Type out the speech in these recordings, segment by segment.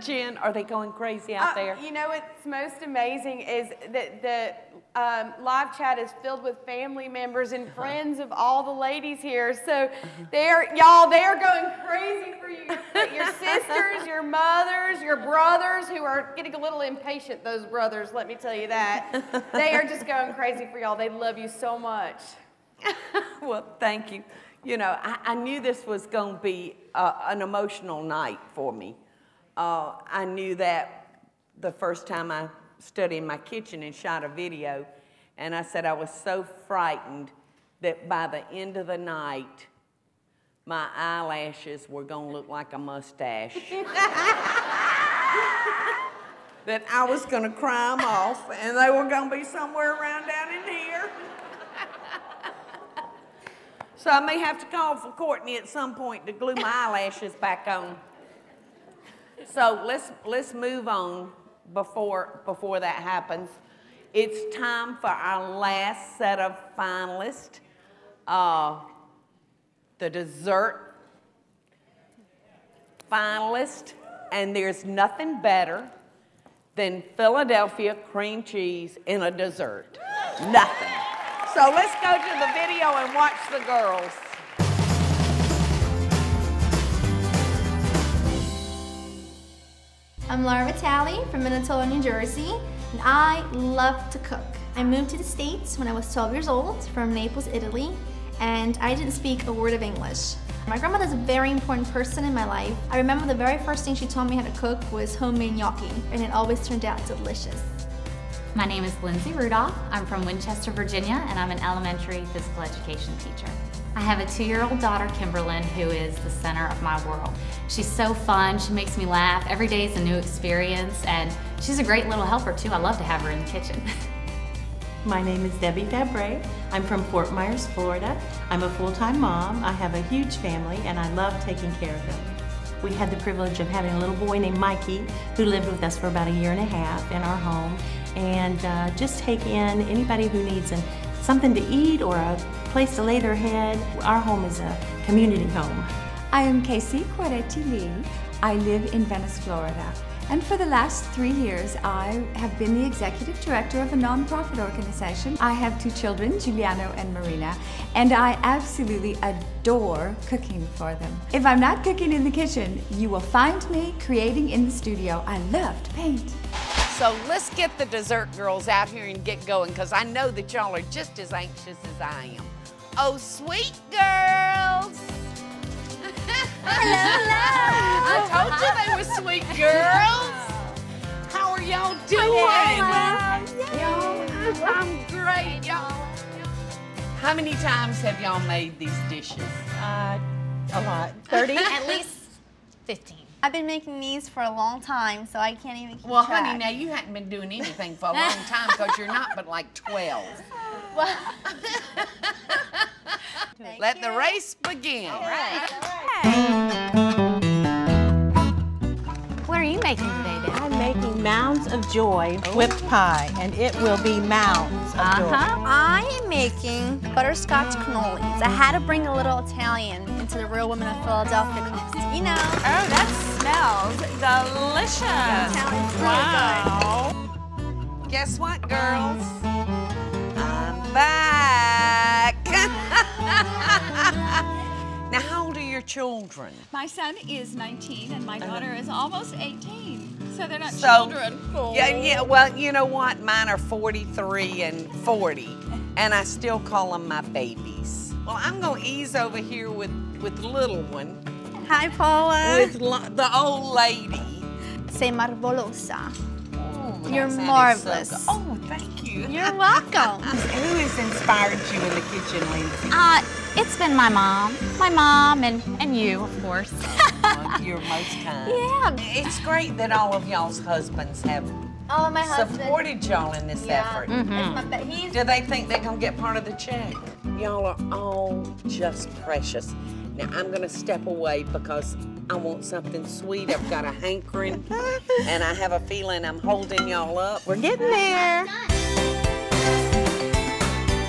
Jen, are they going crazy out there? You know what's most amazing is that the live chat is filled with family members and friends of all the ladies here. So they are going crazy for you. Your sisters, your mothers, your brothers, who are getting a little impatient, those brothers, let me tell you that. They are just going crazy for y'all. They love you so much. Well, thank you. You know, I knew this was going to be an emotional night for me. I knew that the first time I stood in my kitchen and shot a video, and I said I was so frightened that by the end of the night, my eyelashes were going to look like a mustache. That I was going to cry them off, and they were going to be somewhere around down in here. So I may have to call for Courtney at some point to glue my eyelashes back on. So let's move on before that happens. It's time for our last set of finalists. The dessert finalist, and there's nothing better than Philadelphia cream cheese in a dessert. Nothing. So let's go to the video and watch the girls. I'm Laura Vitale from Minnesota, New Jersey, and I love to cook. I moved to the States when I was 12 years old from Naples, Italy, and I didn't speak a word of English. My grandmother's a very important person in my life. I remember the very first thing she taught me how to cook was homemade gnocchi, and it always turned out delicious. My name is Lindsay Rudolph. I'm from Winchester, Virginia, and I'm an elementary physical education teacher. I have a 2-year-old daughter, Kimberlyn, who is the center of my world. She's so fun, she makes me laugh. Every day is a new experience, and she's a great little helper too. I love to have her in the kitchen. My name is Debbie Debray. I'm from Fort Myers, Florida. I'm a full-time mom. I have a huge family, and I love taking care of them. We had the privilege of having a little boy named Mikey who lived with us for about 1.5 years in our home, and just take in anybody who needs something to eat or a place to lay their head. Our home is a community home. I am Casey Quaretti Lee. I live in Venice, Florida. And for the last 3 years, I have been the executive director of a nonprofit organization. I have 2 children, Giuliano and Marina, and I absolutely adore cooking for them. If I'm not cooking in the kitchen, you will find me creating in the studio. I love to paint. So let's get the dessert girls out here and get going, because I know that y'all are just as anxious as I am. Oh, sweet girls! Hello. I told you they were sweet girls. How are y'all doing? I'm great, y'all. How many times have y'all made these dishes? A lot. 30? At least 15. I've been making these for a long time, so I can't even keep Well, track. honey, now you hadn't been doing anything for a long time because you're not but like 12. Well, Let the race begin. All right. What are you making today, Dad? I'm making Mounds of Joy whipped pie, and it will be mounds of joy. I am making butterscotch cannolis. I had to bring a little Italian into the Real Women of Philadelphia because, you know. Oh, that smells delicious. Italian's really good. Guess what, girls? I'm back. Now, how old are your children? My son is 19 and my daughter is almost 18. So they're not So, children. Yeah, well, you know what? Mine are 43 and 40, and I still call them my babies. Well, I'm going to ease over here with the little one. Hi, Paula. With the old lady. Sei marvolosa. Oh, that You're sounded marvelous. so good. Oh, thank you. You're welcome. Who has inspired you in the kitchen, Lindsay? It's been my mom and you, of course. You're most kind. Yeah. It's great that all of y'all's husbands have Oh, my husband. supported y'all in this effort. He's Do they think they're gonna get part of the check? Y'all are all just precious. Now I'm gonna step away because I want something sweet. I've got a hankering, and I have a feeling I'm holding y'all up. We're getting there.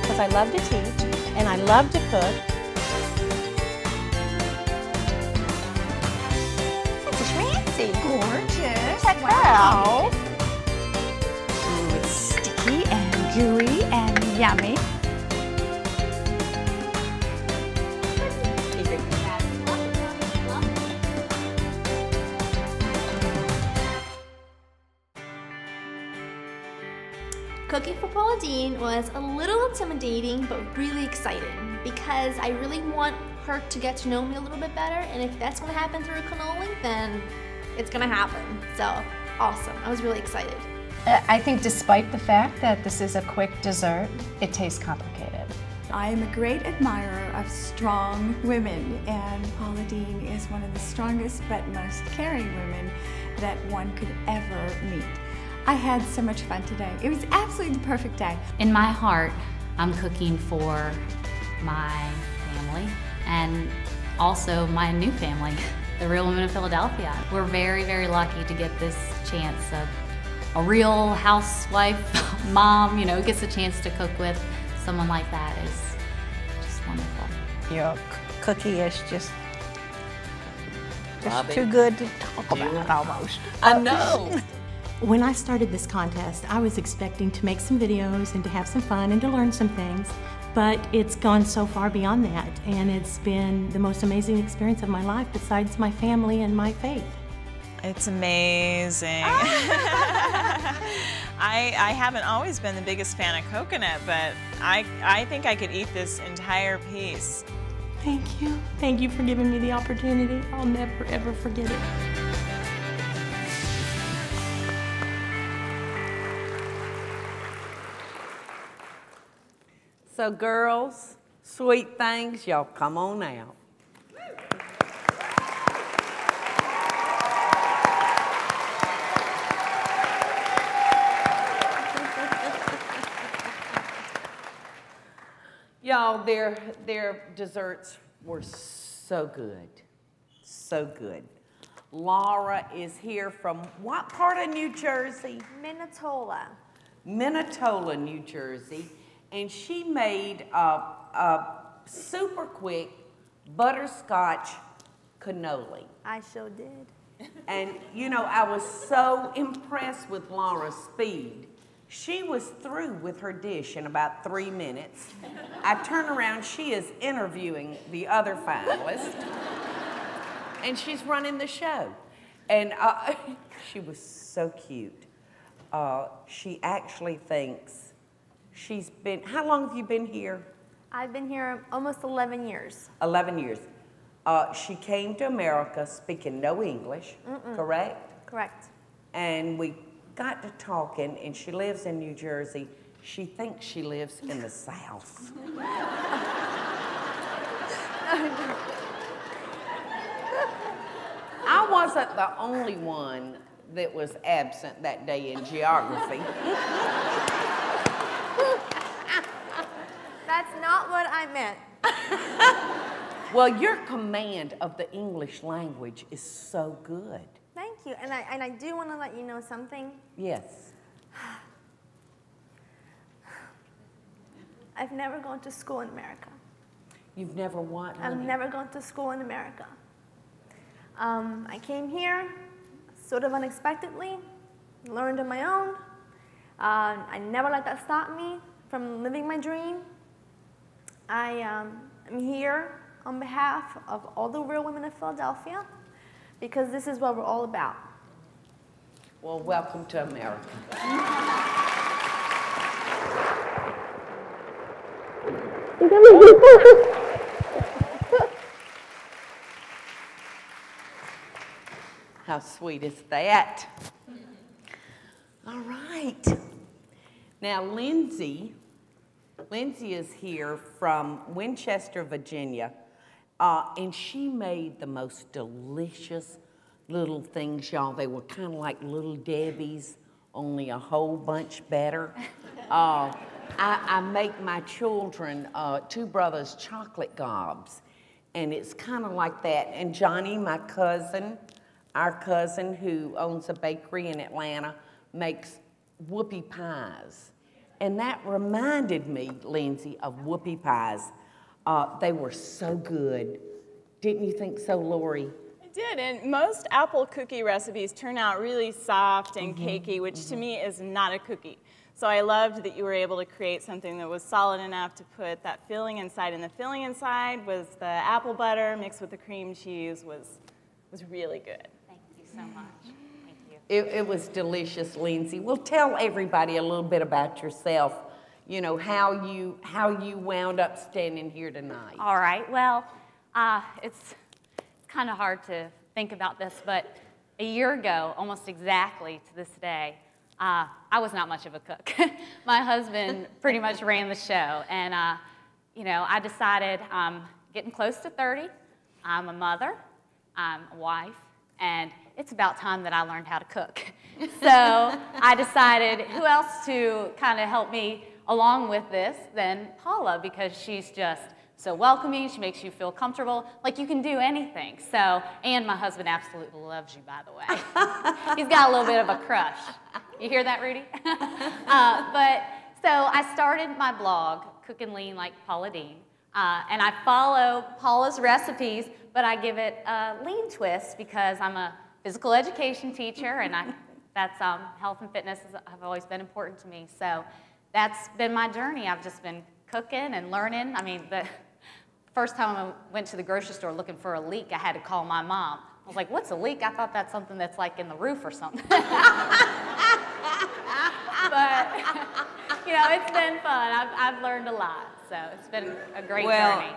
Because I love to teach, and I love to cook. schmancy. Gorgeous. check that out. Ooh, it's sticky and gooey and yummy. Cooking for Paula Deen was a little intimidating, but really exciting because I really want her to get to know me a little bit better, and if that's gonna happen through cannoli, then it's gonna happen. So, awesome. I was really excited. I think despite the fact that this is a quick dessert, it tastes complicated. I am a great admirer of strong women, and Paula Deen is one of the strongest but most caring women that one could ever meet. I had so much fun today. It was absolutely the perfect day. In my heart, I'm cooking for my family and also my new family, the Real Women of Philadelphia. We're very, very lucky to get this chance of a real housewife, mom, you know, gets a chance to cook with someone like that is just wonderful. Your cookie is just too good to talk about almost. I know. When I started this contest, I was expecting to make some videos and to have some fun and to learn some things, but it's gone so far beyond that, and it's been the most amazing experience of my life besides my family and my faith. It's amazing. I haven't always been the biggest fan of coconut, but I think I could eat this entire piece. Thank you. Thank you for giving me the opportunity. I'll never, ever forget it. So girls, sweet things, y'all come on out. Y'all, their desserts were so good, so good. Laura is here from what part of New Jersey? Minatola. Minatola, New Jersey. And she made a super quick butterscotch cannoli. I sure did. And you know, I was so impressed with Laura's speed. She was through with her dish in about 3 minutes. I turn around, she is interviewing the other finalist. And she's running the show. And she was so cute. She actually thinks she's been, how long have you been here? I've been here almost 11 years. 11 years. She came to America speaking no English, correct? Correct. And we got to talking, and she lives in New Jersey. She thinks she lives in the South. I wasn't the only one that was absent that day in geography. That's not what I meant. Well, your command of the English language is so good. Thank you. And I do want to let you know something. Yes. I've never gone to school in America. You've never what, I've honey? never gone to school in America. I came here sort of unexpectedly, learned on my own. I never let that stop me from living my dream. I am here on behalf of all the real women of Philadelphia because this is what we're all about. Well, welcome to America. How sweet is that? All right. Now, Lindsay is here from Winchester, Virginia, and she made the most delicious little things, y'all. They were kind of like Little Debbie's, only a whole bunch better. I make my children, two brothers, chocolate gobs, and it's kind of like that. And Johnny, my cousin, our cousin who owns a bakery in Atlanta, makes whoopie pies. And that reminded me, Lindsay, of whoopie pies. They were so good. Didn't you think so, Lori? I did, and most apple cookie recipes turn out really soft and cakey, which to me is not a cookie. So I loved that you were able to create something that was solid enough to put that filling inside, and the filling inside was the apple butter mixed with the cream cheese was really good. Thank you so much. Thank you. It was delicious, Lindsay. Well, tell everybody a little bit about yourself, you know, how you wound up standing here tonight. All right, well, it's kind of hard to think about this, but a year ago, almost exactly to this day, I was not much of a cook. My husband pretty much ran the show, and you know, I decided I'm getting close to 30. I'm a mother, I'm a wife, and it's about time that I learned how to cook. So I decided who else to kind of help me along with this than Paula, because she's just so welcoming, she makes you feel comfortable, like you can do anything. So, and my husband absolutely loves you, by the way. He's got a little bit of a crush. You hear that, Rudy? But so I started my blog, Cook and Lean Like Paula Deen, and I follow Paula's recipes, but I give it a lean twist because I'm a physical education teacher, and that's health and fitness have always been important to me. So that's been my journey. I've just been cooking and learning. I mean, the first time I went to the grocery store looking for a leek, I had to call my mom. I was like, what's a leek? I thought that's something that's like in the roof or something. But, you know, it's been fun. I've learned a lot, so it's been a great journey.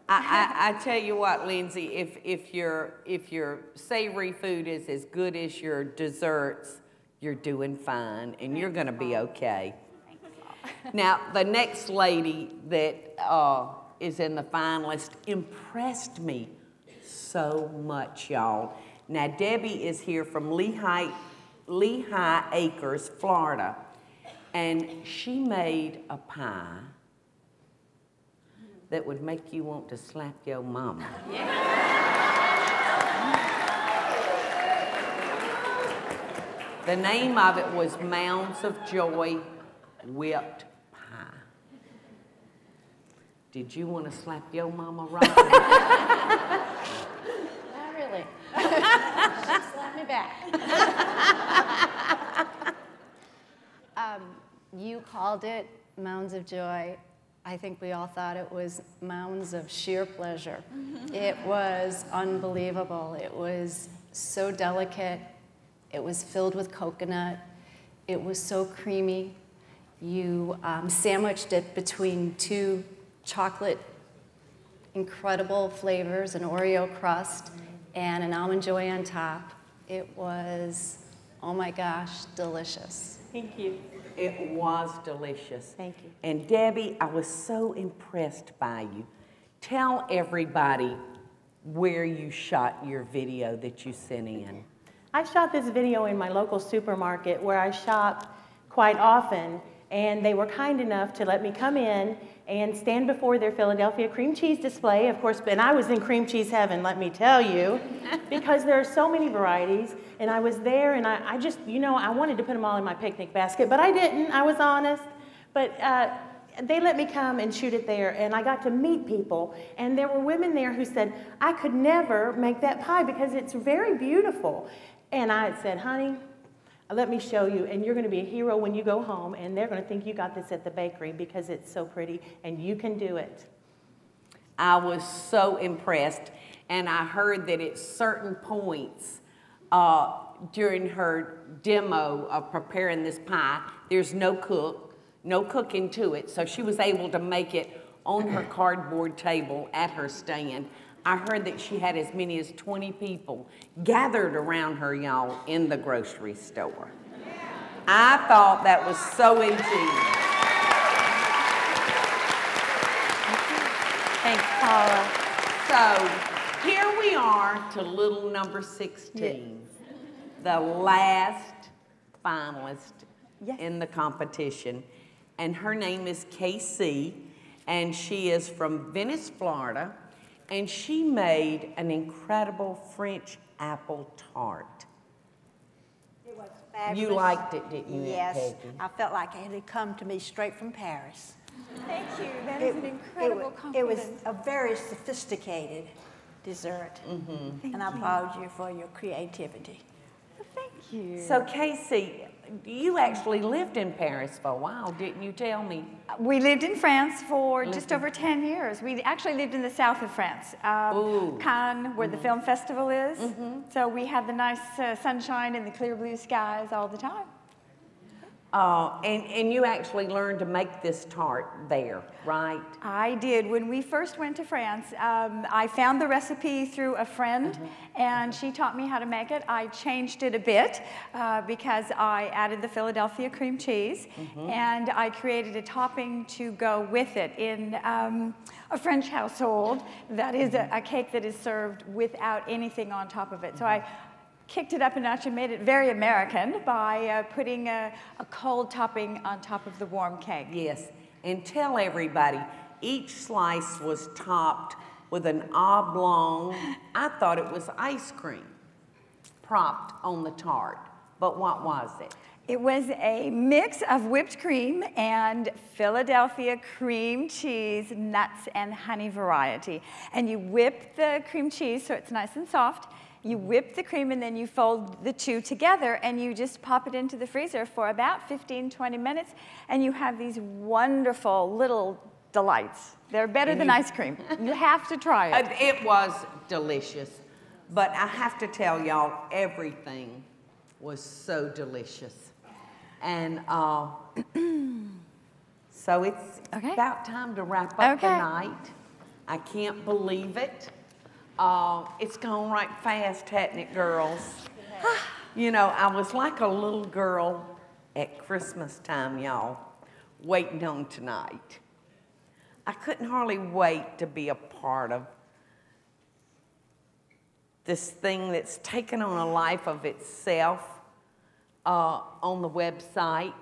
I tell you what, Lindsay, if your savory food is as good as your desserts, you're doing fine, and you're going to be okay. Now, the next lady that is in the finalist impressed me so much, y'all. Now, Debbie is here from Lehigh Acres, Florida, and she made a pie that would make you want to slap your mama. The name of it was Mounds of Joy Whipped Pie. Did you want to slap your mama right now? Not really. She slapped me back. You called it Mounds of Joy. I think we all thought it was mounds of sheer pleasure. It was unbelievable. It was so delicate. It was filled with coconut. It was so creamy. You sandwiched it between two chocolate, incredible flavors, an Oreo crust, and an almond joy on top. It was, oh my gosh, delicious. Thank you. It was delicious. Thank you. And Debbie, I was so impressed by you. Tell everybody where you shot your video that you sent in. I shot this video in my local supermarket where I shop quite often, and they were kind enough to let me come in and stand before their Philadelphia cream cheese display, of course, and I was in cream cheese heaven, let me tell you, because there are so many varieties, and I was there, and I just, you know, I wanted to put them all in my picnic basket, but I didn't, I was honest, but they let me come and shoot it there, and I got to meet people, and there were women there who said, I could never make that pie because it's very beautiful, and I said, honey, let me show you, and you're going to be a hero when you go home, and they're going to think you got this at the bakery because it's so pretty, and you can do it. I was so impressed, and I heard that at certain points during her demo of preparing this pie, there's no cooking to it, so she was able to make it on her cardboard table at her stand. I heard that she had as many as 20 people gathered around her, y'all, in the grocery store. I thought that was so ingenious. Thanks, Paula. So here we are to little number 16, the last finalist in the competition. And her name is Casey, and she is from Venice, Florida. And she made an incredible French apple tart. It was fabulous. You liked it, didn't you, Yes. Peggy? I felt like it had come to me straight from Paris. Thank you. That is an incredible compliment. It was a very sophisticated dessert. And I applaud you for your creativity. Thank you. So Casey, you actually lived in Paris for a while, didn't you tell me? We lived in France for just over 10 years. We actually lived in the south of France, Cannes, where the film festival is. So we had the nice sunshine and the clear blue skies all the time. And you actually learned to make this tart there, right? I did. When we first went to France, I found the recipe through a friend, and she taught me how to make it. I changed it a bit because I added the Philadelphia cream cheese, and I created a topping to go with it. In a French household, that is a cake that is served without anything on top of it. So I kicked it up a notch and made it very American by putting a cold topping on top of the warm cake. Yes, and tell everybody, each slice was topped with an oblong, I thought it was ice cream, propped on the tart. But what was it? It was a mix of whipped cream and Philadelphia cream cheese, nuts, and honey variety. And you whip the cream cheese so it's nice and soft. You whip the cream and then you fold the two together and you just pop it into the freezer for about 15-20 minutes and you have these wonderful little delights. They're better than ice cream. You have to try it. It was delicious, but I have to tell y'all, everything was so delicious. And so it's about time to wrap up the night. I can't believe it. It's gone right fast, hadn't it, girls? You know, I was like a little girl at Christmas time, y'all, waiting on tonight. I couldn't hardly wait to be a part of this thing that's taken on a life of itself on the website.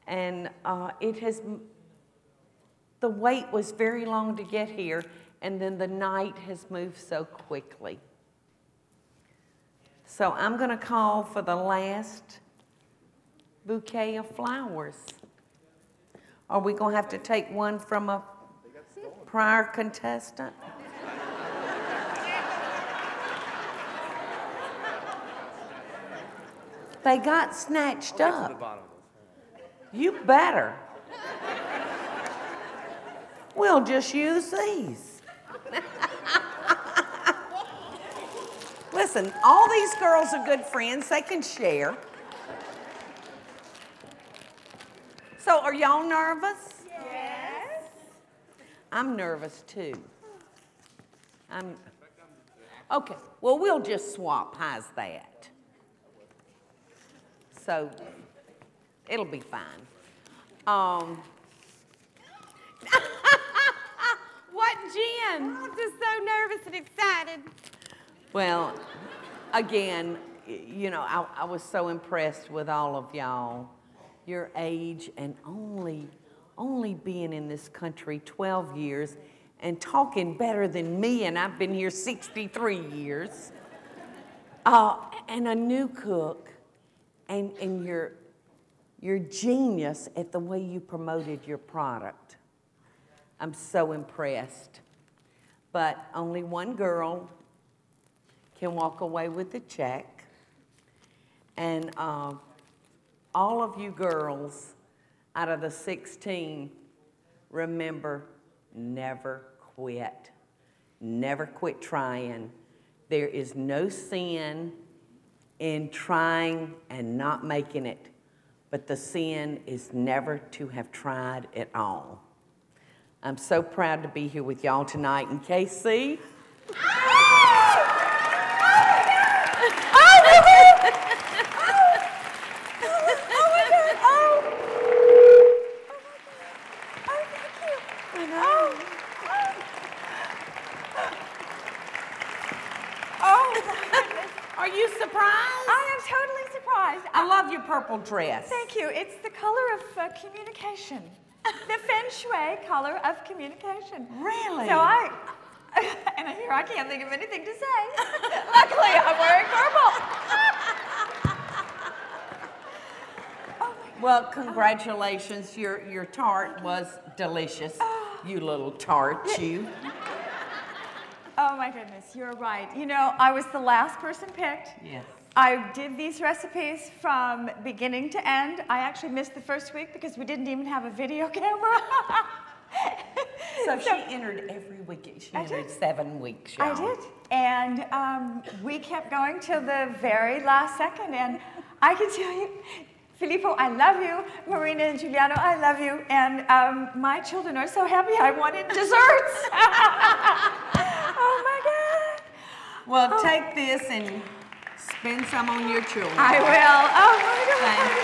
And the wait was very long to get here. And then the night has moved so quickly. So I'm going to call for the last bouquet of flowers. Are we going to have to take one from a prior contestant? They got snatched up. You better. We'll just use these. Listen, all these girls are good friends. They can share. So are y'all nervous? Yes. I'm nervous too. Okay, well, we'll just swap. How's that? So it'll be fine. What, Jen? I'm just so nervous and excited. Well, again, you know, I was so impressed with all of y'all, your age, and only being in this country 12 years and talking better than me, and I've been here 63 years. And a new cook, and your genius at the way you promoted your product. I'm so impressed. But only one girl can walk away with the check. And all of you girls out of the 16, remember, never quit. Never quit trying. There is no sin in trying and not making it, but the sin is never to have tried at all. I'm so proud to be here with y'all tonight. And KC? Are you surprised? I am totally surprised. I love your purple dress. Thank you. It's the color of communication. The feng shui color of communication. Really? So and here I can't think of anything to say. Luckily, I'm wearing purple. Well, congratulations. Your tart was delicious. You little tart, you. Oh my goodness, you're right. You know, I was the last person picked. Yes. I did these recipes from beginning to end. I actually missed the first week because we didn't even have a video camera. So she entered every week. She entered 7 weeks, y'all. I did. And we kept going till the very last second. And I can tell you, Filippo, I love you. Marina and Giuliano, I love you. And my children are so happy I wanted desserts. Oh my God. Well, take this and spend some on your children. I will. Oh my God. Thank